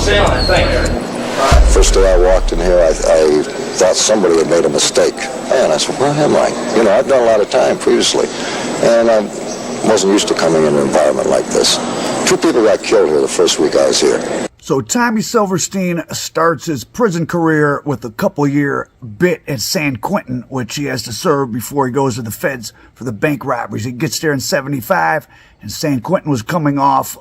sale, I think. First day I walked in here, I thought somebody had made a mistake. And I said, where am I? You know, I've done a lot of time previously, and I wasn't used to coming in an environment like this. 2 people got killed here the first week I was here. So Tommy Silverstein starts his prison career with a couple-year bit at San Quentin, which he has to serve before he goes to the feds for the bank robberies. He gets there in 75, and San Quentin was coming off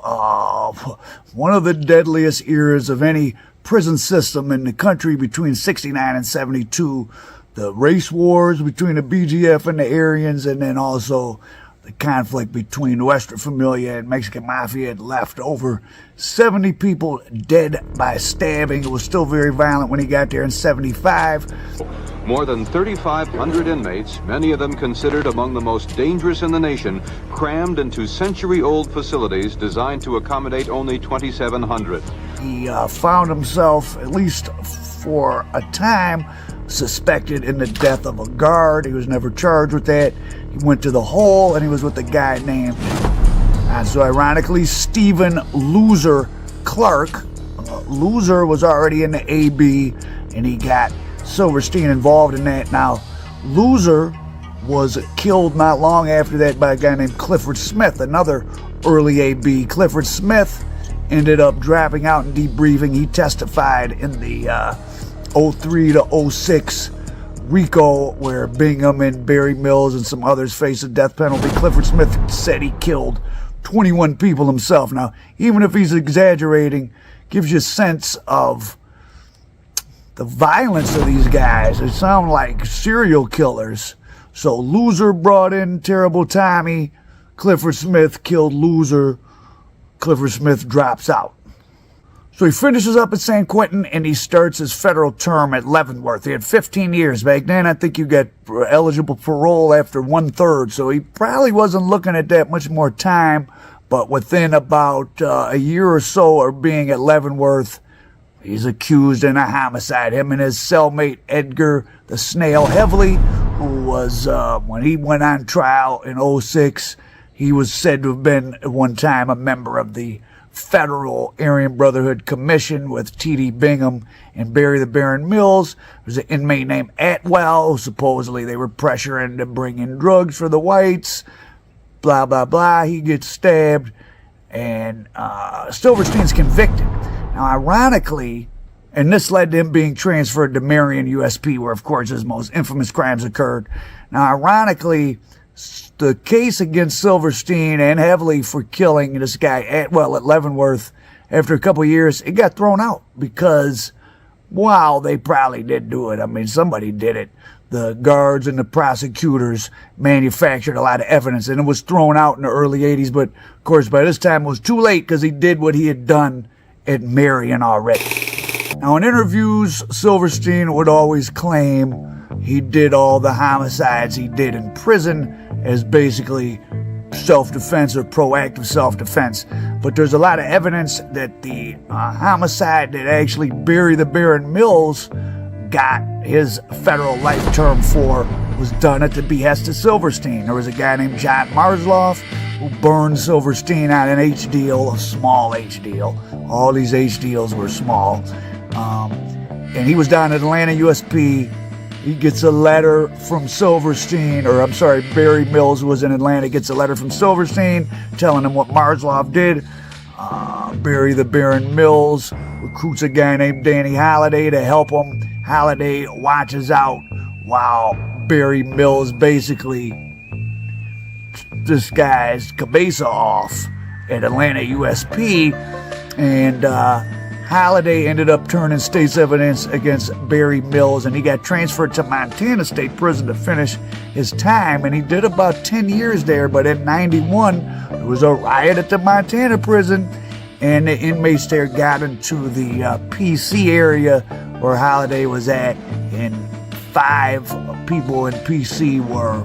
one of the deadliest eras of any prison system in the country between 69 and 72. The race wars between the BGF and the Aryans, and then also the conflict between the Western Familia and Mexican Mafia had left over 70 people dead by stabbing. It was still very violent when he got there in 75. More than 3,500 inmates, many of them considered among the most dangerous in the nation, crammed into century-old facilities designed to accommodate only 2,700. He found himself, at least for a time, suspected in the death of a guard. He was never charged with that. He went to the hole, and he was with a guy named, so ironically, Stephen Loser Clark. Loser was already in the AB, and he got Silverstein involved in that. Now, Loser was killed not long after that by a guy named Clifford Smith, another early AB. Clifford Smith ended up dropping out in debriefing. He testified in the 03 to 06 RICO, where Bingham and Barry Mills and some others faced a death penalty. Clifford Smith said he killed 21 people himself. Now, even if he's exaggerating, gives you a sense of the violence of these guys. They sound like serial killers. So Loser brought in Terrible Tommy. Clifford Smith killed Loser. Clifford Smith drops out. So he finishes up at San Quentin, and he starts his federal term at Leavenworth. He had 15 years. Back then, I think you got eligible parole after 1/3, so he probably wasn't looking at that much more time. But within about a year or so of being at Leavenworth, he's accused in a homicide. Him and his cellmate, Edgar the Snail Heavily, who was, when he went on trial in 06, he was said to have been at one time a member of the Federal Aryan Brotherhood Commission with T.D. Bingham and Barry the Baron Mills. There's an inmate named Atwell, who supposedly they were pressuring to bring in drugs for the whites. Blah, blah, blah. He gets stabbed, and Silverstein's convicted. Now, ironically, and this led to him being transferred to Marion USP, where, of course, his most infamous crimes occurred. Now, ironically, the case against Silverstein and Heavily for killing this guy Atwell at Leavenworth, after a couple of years, it got thrown out because, wow, they probably did do it. I mean, somebody did it. The guards and the prosecutors manufactured a lot of evidence, and it was thrown out in the early 80s. But, of course, by this time it was too late because he did what he had done at Marion already. Now, in interviews, Silverstein would always claim he did all the homicides he did in prison as basically self-defense or proactive self-defense. But there's a lot of evidence that the homicide that actually Barry the Baron Mills got his federal life term for was done at the behest of Silverstein. There was a guy named John Marsloff who burned Silverstein on an H deal, a small H deal. All these H deals were small. And he was down at Atlanta USP. He gets a letter from Silverstein, or I'm sorry, Barry Mills, who was in Atlanta, gets a letter from Silverstein telling him what Marsloff did. Barry the Baron Mills recruits a guy named Danny Holliday to help him. Holliday watches out while Barry Mills basically this guy's cabeza off at Atlanta USP, and Holliday ended up turning state's evidence against Barry Mills, and he got transferred to Montana State Prison to finish his time, and he did about 10 years there. But in 91, there was a riot at the Montana prison, and the inmates there got into the PC area where Holliday was at, and 5 people in PC were,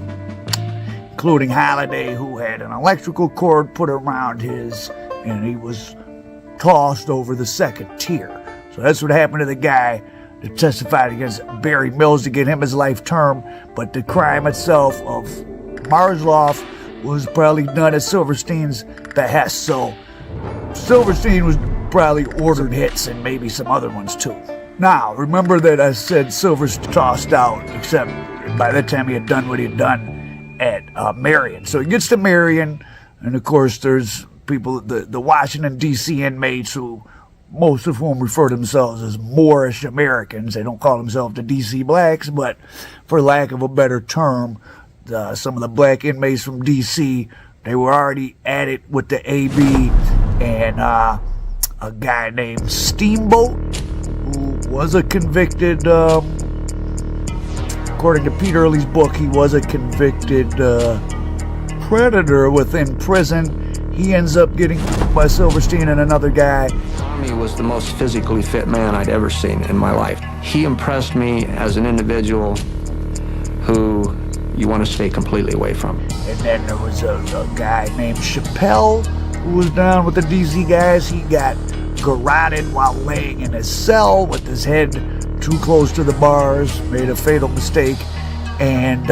including Holliday, who had an electrical cord put around his, and he was tossed over the second tier. So that's what happened to the guy that testified against Barry Mills to get him his life term. But the crime itself of Marsloff was probably done at Silverstein's behest. So Silverstein was probably ordered hits and maybe some other ones too. Now, remember that I said Silver's tossed out, except by that time he had done what he had done at Marion. So he gets to Marion, and of course there's people, the Washington, D.C. inmates, who most of whom refer to themselves as Moorish Americans. They don't call themselves the D.C. blacks, but for lack of a better term, some of the black inmates from D.C., they were already at it with the A.B. and a guy named Steamboat, who was a convicted, according to Pete Early's book, he was a convicted predator within prison. He ends up getting by Silverstein and another guy. Tommy was the most physically fit man I'd ever seen in my life. He impressed me as an individual who you want to stay completely away from. And then there was a guy named Chappelle who was down with the DC guys. He got garroted while laying in his cell with his head too close to the bars, made a fatal mistake, and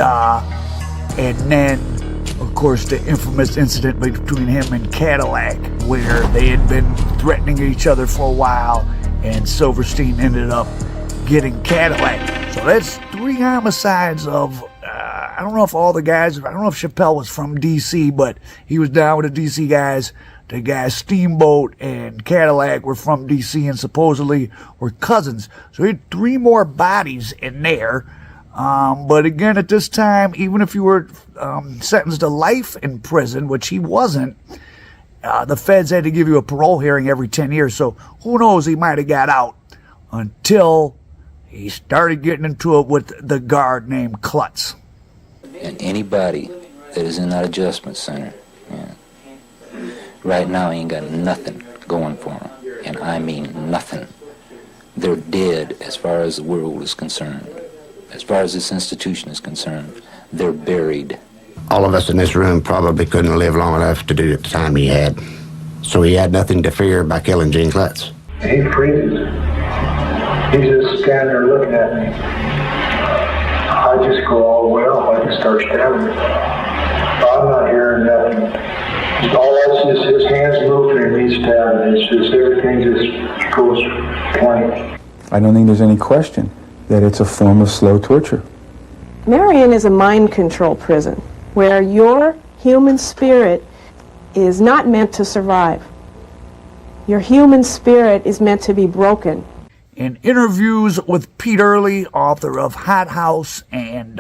then, of course, the infamous incident between him and Cadillac, where they had been threatening each other for a while, and Silverstein ended up getting Cadillac. So that's 3 homicides of, I don't know if all the guys, I don't know if Chappelle was from D.C., but he was down with the D.C. guys. The guys Steamboat and Cadillac were from D.C. and supposedly were cousins. So he had 3 more bodies in there. But again, at this time, even if you were sentenced to life in prison, which he wasn't, the feds had to give you a parole hearing every 10 years. So who knows, he might have got out until he started getting into it with the guard named Klutz. And anybody that is in that adjustment center, right now ain't got nothing going for them. And I mean nothing. They're dead as far as the world is concerned. As far as this institution is concerned, they're buried. All of us in this room probably couldn't live long enough to do the time he had. So he had nothing to fear by killing Gene Klutz. He freezes. He's just standing there looking at me. I just go all the way up. I can start stabbing him. I'm not hearing nothing. All that's just his hands moving and me stabbing. It's just everything just goes plain. I don't think there's any question that it's a form of slow torture. Marion is a mind control prison where your human spirit is not meant to survive. Your human spirit is meant to be broken. In interviews with Pete Early, author of Hot House and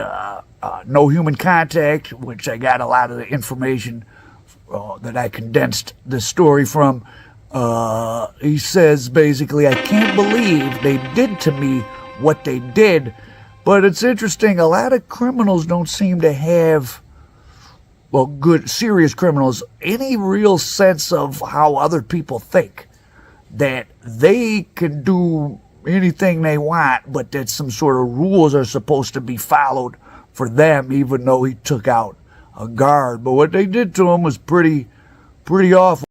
No Human Contact, which I got a lot of the information that I condensed this story from, he says basically, I can't believe they did to me what they did. But it's interesting, a lot of criminals don't seem to have, well, good, serious criminals, any real sense of how other people think. That they can do anything they want, but that some sort of rules are supposed to be followed for them, even though he took out a guard. But what they did to him was pretty awful.